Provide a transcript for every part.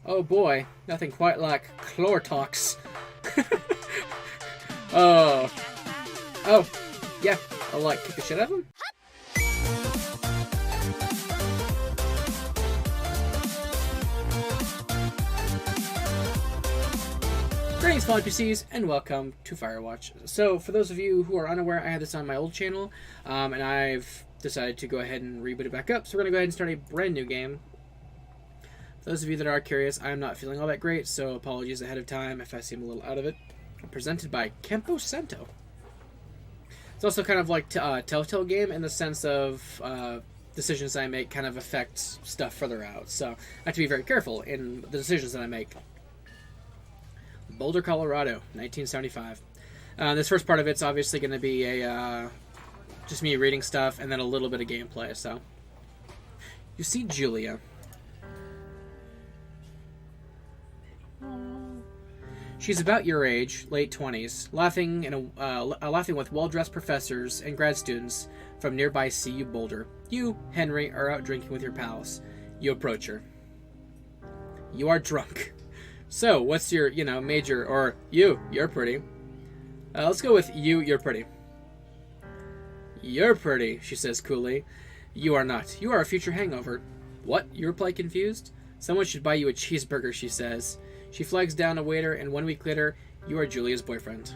Oh boy, nothing quite like Chlortox. Oh. Oh, yeah, I'll like kick the shit out of him. Greetings, fellow NPCs, and welcome to Firewatch. So, for those of you who are unaware, I had this on my old channel, and I've decided to go ahead and reboot it back up. So we're going to go ahead and start a brand new game. For those of you that are curious, I'm not feeling all that great, so apologies ahead of time if I seem a little out of it. I'm presented by Campo Santo. It's also kind of like a Telltale game in the sense of decisions I make kind of affect stuff further out. So I have to be very careful in the decisions that I make. Boulder, Colorado, 1975. This first part of it's obviously going to be a just me reading stuff and then a little bit of gameplay. So you see Julia. She's about your age, late 20s, laughing with well-dressed professors and grad students from nearby CU Boulder. You, Henry, are out drinking with your pals. You approach her. You are drunk. So, what's your, major, or you're pretty. Let's go with you're pretty. You're pretty, she says coolly. You are not. You are a future hangover. What? You reply confused. Someone should buy you a cheeseburger, she says. She flags down a waiter, and 1 week later, you are Julia's boyfriend.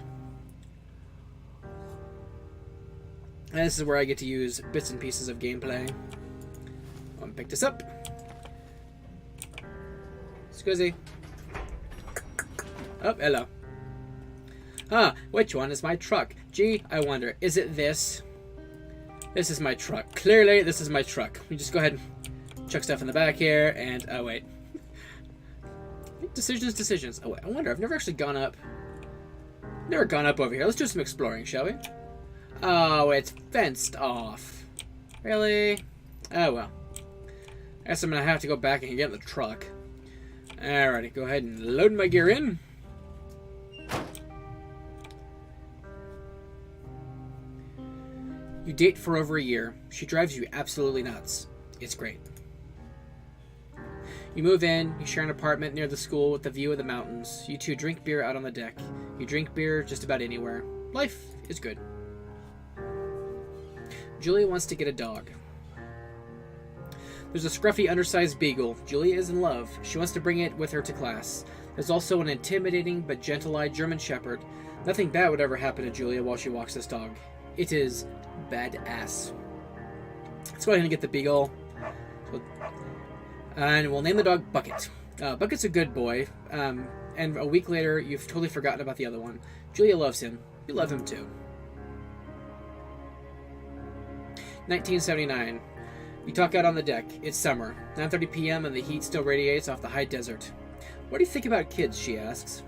And this is where I get to use bits and pieces of gameplay. I'm gonna pick this up. Scusi. Oh, hello. Huh, which one is my truck? Gee, I wonder, is it this? This is my truck. Clearly, this is my truck. We just go ahead and chuck stuff in the back here, and, oh, wait. Decisions. Oh, wait, I wonder, I've never actually gone up. Never gone up over here. Let's do some exploring, shall we? Oh, it's fenced off. Really? Oh, well. I guess I'm gonna have to go back and get in the truck. Alrighty, go ahead and load my gear in. You date for over a year. She drives you absolutely nuts. It's great. You move in, you share an apartment near the school with a view of the mountains. You two drink beer out on the deck. You drink beer just about anywhere. Life is good. Julia wants to get a dog. There's a scruffy, undersized beagle. Julia is in love. She wants to bring it with her to class. There's also an intimidating but gentle-eyed German shepherd. Nothing bad would ever happen to Julia while she walks this dog. It is badass. Let's go ahead and get the beagle. And we'll name the dog Bucket. Bucket's a good boy. And a week later, you've totally forgotten about the other one. Julia loves him. You love him too. 1979. You talk out on the deck. It's summer. 9:30 p.m. and the heat still radiates off the high desert. What do you think about kids, she asks.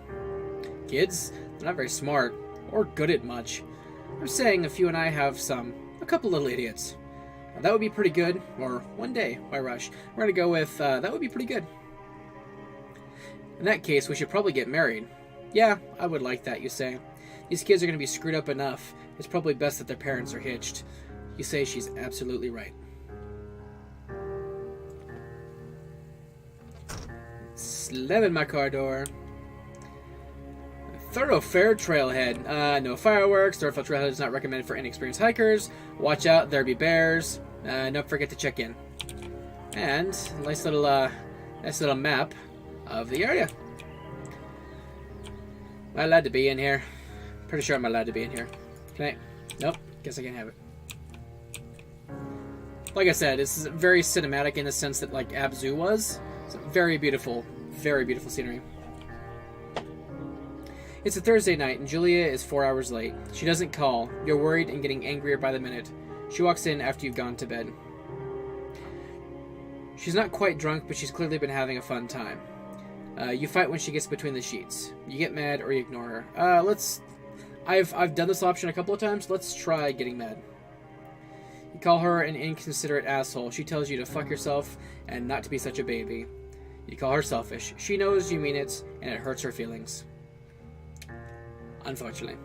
Kids? They're not very smart. Or good at much. I'm saying if you and I have a couple little idiots. That would be pretty good. Or one day, why rush? We're going to go with, that would be pretty good. In that case, we should probably get married. Yeah, I would like that, you say. These kids are going to be screwed up enough. It's probably best that their parents are hitched. You say she's absolutely right. Slamming my car door. Thoroughfare trailhead. No fireworks. Thoroughfare trailhead is not recommended for inexperienced hikers. Watch out, there be bears. Don't forget to check in. And nice little map of the area. Am I allowed to be in here? Pretty sure I'm allowed to be in here. Can I? Nope. Guess I can't have it. Like I said, it's very cinematic in the sense that like Abzu was. It's very beautiful scenery. It's a Thursday night, and Julia is 4 hours late. She doesn't call. You're worried and getting angrier by the minute. She walks in after you've gone to bed. She's not quite drunk, but she's clearly been having a fun time. You fight when she gets between the sheets. You get mad or you ignore her. I've done this option a couple of times. Let's try getting mad. You call her an inconsiderate asshole. She tells you to fuck yourself and not to be such a baby. You call her selfish. She knows you mean it, and it hurts her feelings. Unfortunately.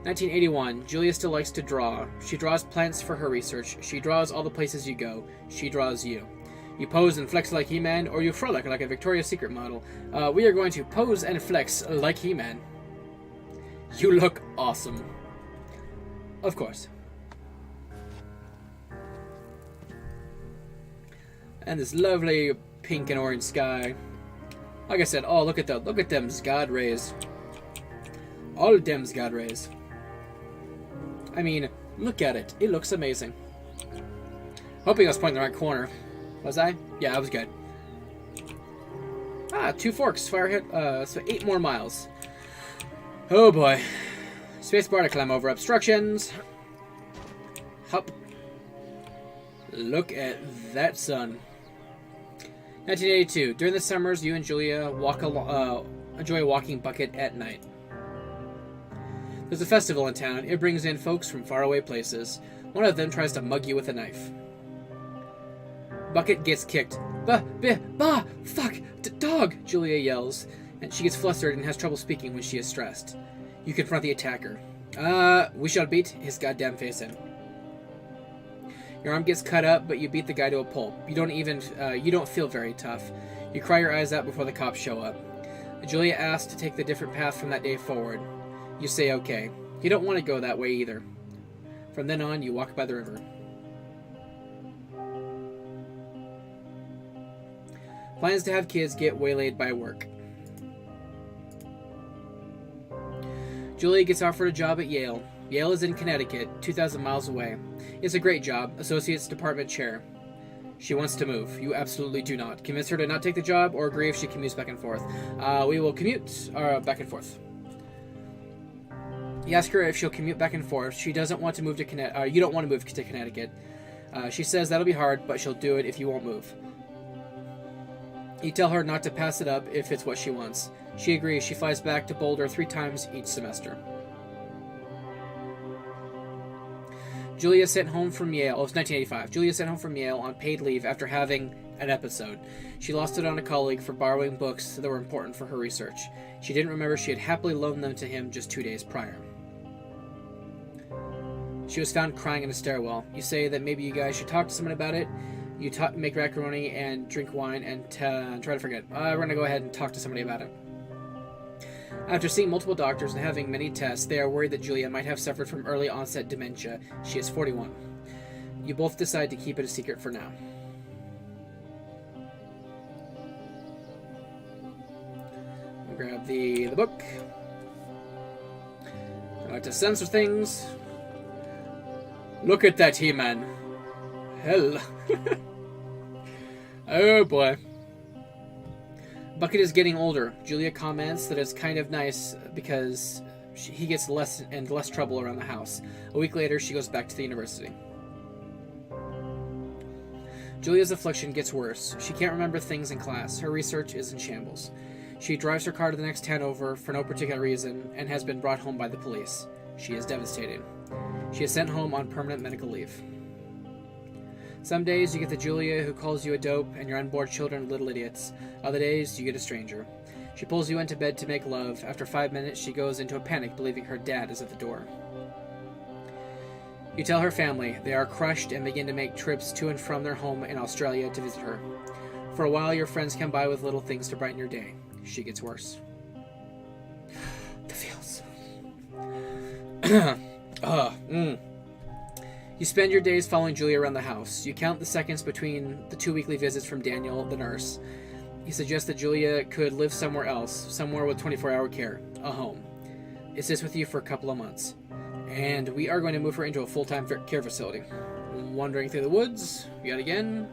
1981. Julia still likes to draw. She draws plants for her research. She draws all the places you go. She draws you. You pose and flex like He-Man, or you frolic like a Victoria's Secret model. We are going to pose and flex like He-Man. You look awesome. Of course. And this lovely pink and orange sky. Like I said, oh, look at them God rays. All of them's God rays. I mean, look at it. It looks amazing. Hoping I was pointing the right corner. Was I? Yeah, I was good. 2 forks. Fire hit. So 8 more miles. Oh boy. Spacebar to climb over obstructions. Hop. Look at that sun. 1982. During the summers, you and Julia enjoy a walking bucket at night. There's a festival in town. It brings in folks from faraway places. One of them tries to mug you with a knife. Bucket gets kicked. Fuck! Dog! Julia yells, and she gets flustered and has trouble speaking when she is stressed. You confront the attacker. We shall beat his goddamn face in. Your arm gets cut up, but you beat the guy to a pulp. You don't feel very tough. You cry your eyes out before the cops show up. Julia asks to take the different path from that day forward. You say okay. You don't want to go that way either. From then on, you walk by the river. Plans to have kids get waylaid by work. Julia gets offered a job at Yale. Yale is in Connecticut, 2,000 miles away. It's a great job, Associate's Department Chair. She wants to move. You absolutely do not. Convince her to not take the job or agree if she commutes back and forth. We will commute back and forth. You ask her if she'll commute back and forth. She doesn't want to move to Connecticut. You don't want to move to Connecticut. She says that'll be hard, but she'll do it if you won't move. You tell her not to pass it up if it's what she wants. She agrees. She flies back to Boulder 3 times each semester. Julia sent home from Yale. Oh, it's 1985. Julia sent home from Yale on paid leave after having an episode. She lost it on a colleague for borrowing books that were important for her research. She didn't remember she had happily loaned them to him just 2 days prior. She was found crying in a stairwell. You say that maybe you guys should talk to someone about it. You make macaroni and drink wine and try to forget. We're going to go ahead and talk to somebody about it. After seeing multiple doctors and having many tests, they are worried that Julia might have suffered from early onset dementia. She is 41. You both decide to keep it a secret for now. I'll grab the book. I like to censor things. Look at that He-Man. Hell. Oh boy. Bucket is getting older. Julia comments that it's kind of nice because he gets less and less trouble around the house. A week later, she goes back to the university. Julia's affliction gets worse. She can't remember things in class. Her research is in shambles. She drives her car to the next town over for no particular reason and has been brought home by the police. She is devastated. She is sent home on permanent medical leave. Some days you get the Julia who calls you a dope and your unborn children little idiots. Other days you get a stranger. She pulls you into bed to make love. After 5 minutes she goes into a panic believing her dad is at the door. You tell her family. They are crushed and begin to make trips to and from their home in Australia to visit her. For a while your friends come by with little things to brighten your day. She gets worse. The feels. You spend your days following Julia around the house. You count the seconds between the 2 weekly visits from Daniel, the nurse. He suggests that Julia could live somewhere else, somewhere with 24-hour care, a home. It sits with you for a couple of months. And we are going to move her into a full-time care facility. Wandering through the woods, yet again.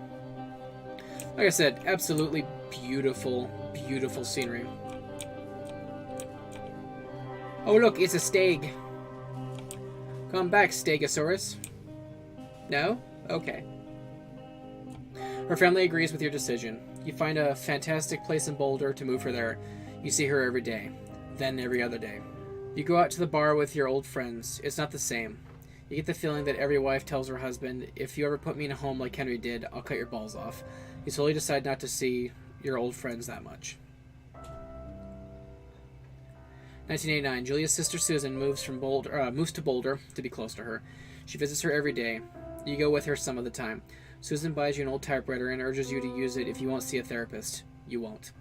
Like I said, absolutely beautiful, beautiful scenery. Oh look, it's a stag. Come back, Stegosaurus. No? Okay. Her family agrees with your decision. You find a fantastic place in Boulder to move her there. You see her every day. Then every other day. You go out to the bar with your old friends. It's not the same. You get the feeling that every wife tells her husband, if you ever put me in a home like Henry did, I'll cut your balls off. You slowly decide not to see your old friends that much. 1989. Julia's sister Susan moves to Boulder to be close to her. She visits her every day. You go with her some of the time. Susan buys you an old typewriter and urges you to use it if you won't see a therapist. You won't.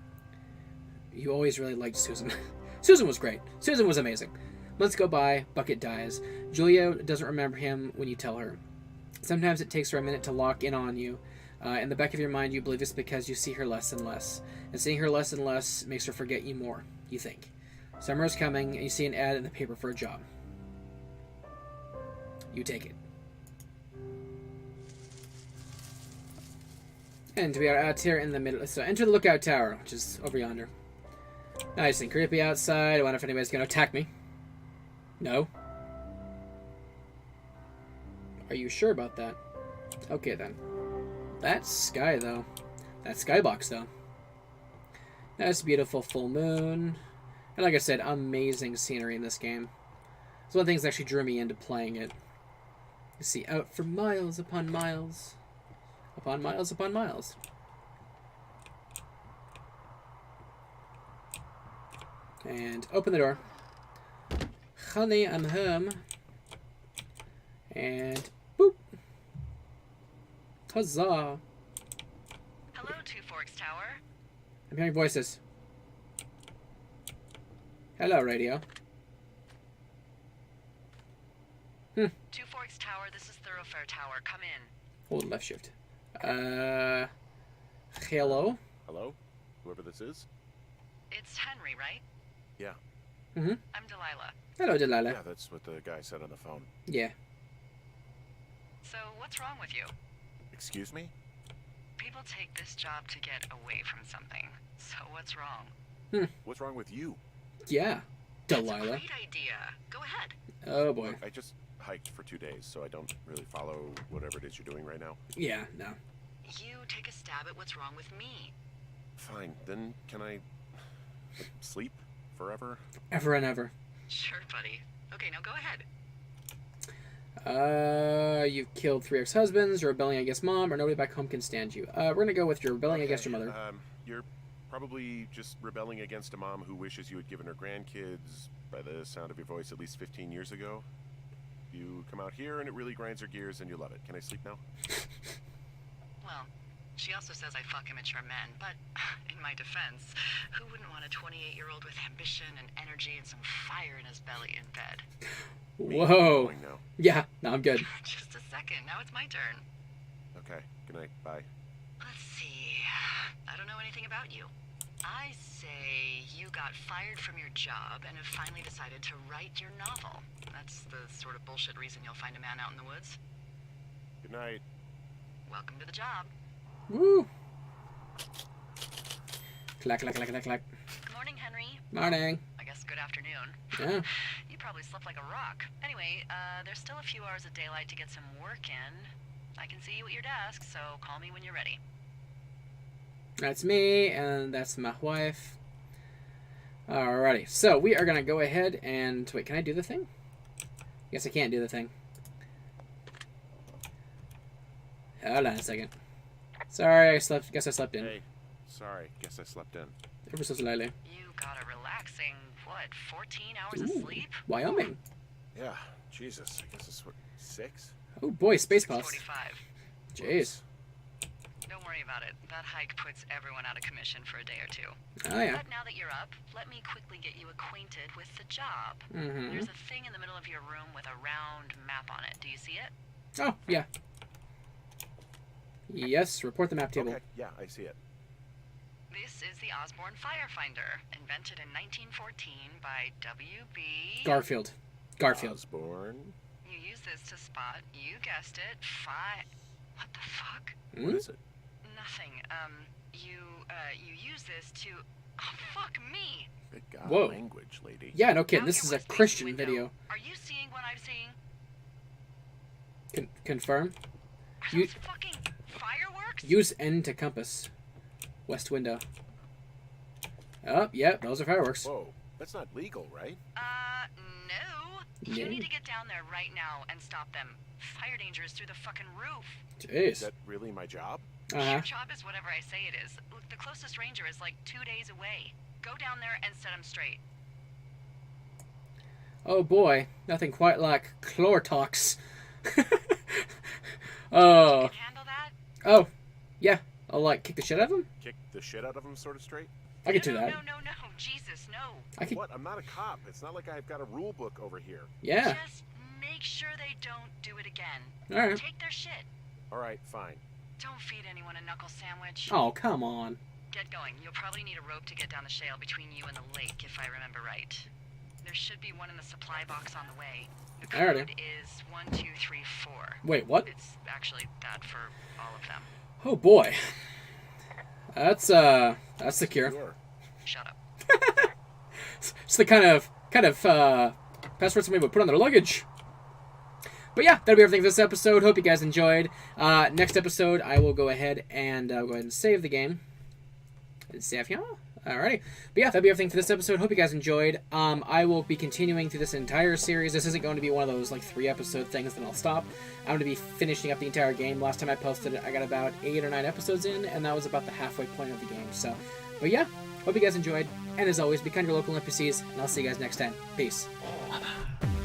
You always really liked Susan. Susan was great. Susan was amazing. Months go by, Bucket dies. Julia doesn't remember him when you tell her. Sometimes it takes her a minute to lock in on you. In the back of your mind, you believe it's because you see her less and less. And seeing her less and less makes her forget you more, you think. Summer is coming, and you see an ad in the paper for a job. You take it. And we are out here in the middle. So enter the lookout tower, which is over yonder. Nice and creepy outside. I wonder if anybody's going to attack me. No. Are you sure about that? Okay, then. That's sky, though. That's skybox, though. That's beautiful full moon. And like I said, amazing scenery in this game. It's one of the things that actually drew me into playing it. You see out for miles upon miles. Upon miles upon miles. And open the door. Honey, I'm home. And boop. Huzzah. Hello, Two Forks Tower. I'm hearing voices. Hello, radio. Two Forks Tower, this is Thoroughfare Tower. Come in. Hold left shift. Hello? Hello? Whoever this is? It's Henry, right? Yeah. Mm-hmm. I'm Delilah. Hello, Delilah. Yeah, that's what the guy said on the phone. Yeah. So, what's wrong with you? Excuse me? People take this job to get away from something. So, what's wrong? What's wrong with you? Yeah. That's Delilah. a great idea. Go ahead. Oh, boy. Look, I just hiked for 2 days, so I don't really follow whatever it is you're doing right now. Yeah, no. You take a stab at what's wrong with me. Fine, then can I sleep forever? Ever and ever. Sure, buddy. Okay, now go ahead. You've killed 3 ex-husbands, you're rebelling against mom, or nobody back home can stand you. We're gonna go with you're rebelling against your mother. You're probably just rebelling against a mom who wishes you had given her grandkids, by the sound of your voice, at least 15 years ago. You come out here and it really grinds her gears and you love it. Can I sleep now? Well, she also says I fuck immature men, but in my defense, who wouldn't want a 28-year-old with ambition and energy and some fire in his belly in bed? Whoa. Going now. Yeah, no, I'm good. Just a second, now it's my turn. Okay, good night, bye. Let's see. I don't know anything about you. I say you got fired from your job and have finally decided to write your novel. That's the sort of bullshit reason you'll find a man out in the woods. Good night. Welcome to the job. Woo. Clack, clack, clack, clack, clack. Good morning, Henry. Morning. I guess good afternoon. Yeah. You probably slept like a rock. Anyway, there's still a few hours of daylight to get some work in. I can see you at your desk, so call me when you're ready. That's me, and that's my wife. Alrighty, so we are gonna go ahead and wait. Can I do the thing? Guess I can't do the thing. Hold on a second. Sorry, I slept. Guess I slept in. Hey, sorry, guess I slept in. Ever so slightly. You got a relaxing, what, 14 hours of Ooh, sleep? Wyoming. Yeah, Jesus, I guess it's what, 6? Oh boy, space puffs. 6:45. Jeez. Don't worry about it. That hike puts everyone out of commission for a day or two. Oh yeah. But now that you're up, let me quickly get you acquainted with the job. Mm-hmm. There's a thing in the middle of your room with a round map on it. Do you see it? Oh yeah. Yes. Report the map table. Okay, yeah, I see it. This is the Osborne Firefinder, invented in 1914 by W.B. Garfield. Garfield. Osborne. You use this to spot, you guessed it, What the fuck? What is it? Nothing. You use this to... Oh, fuck me! Good God, Whoa. language, lady. Yeah, no kidding. Out This your is a west-facing Christian window. video. Are you seeing what I'm seeing? Confirm. Are You- those fucking fireworks? Use N to compass. West window. Oh, yep, those are fireworks. Whoa, that's not legal, right? No. Yeah. You need to get down there right now and stop them. Fire danger is through the fucking roof. Is Jeez. that really my job? Uh-huh. Your job is whatever I say it is. Look, the closest ranger is like 2 days away. Go down there and set him straight. Oh boy, nothing quite like Chlortox. Oh, Can handle that? Oh, yeah. I'll, like, kick the shit out of him? Kick the shit out of him, sort of straight? I could do that. No. Jesus, no. I could... What? I'm not a cop. It's not like I've got a rule book over here. Yeah. Just make sure they don't do it again. All right. Take their shit. All right, fine. Don't feed anyone a knuckle sandwich. Oh, come on. Get going. You'll probably need a rope to get down the shale between you and the lake, if I remember right. There should be one in the supply box on the way. The code is 1234. Wait, what? It's actually that for all of them. Oh boy. That's secure. Sure. Shut up. It's the kind of password somebody would put on their luggage. But yeah, that'll be everything for this episode. Hope you guys enjoyed. Next episode, I will go ahead and save the game. Save here. Alrighty. But yeah, that'll be everything for this episode. Hope you guys enjoyed. I will be continuing through this entire series. This isn't going to be one of those like 3-episode things, then I'll stop. I'm going to be finishing up the entire game. Last time I posted it, I got about 8 or 9 episodes in, and that was about the halfway point of the game. So, but yeah, hope you guys enjoyed. And as always, be kind to your local NPCs, and I'll see you guys next time. Peace. Bye-bye.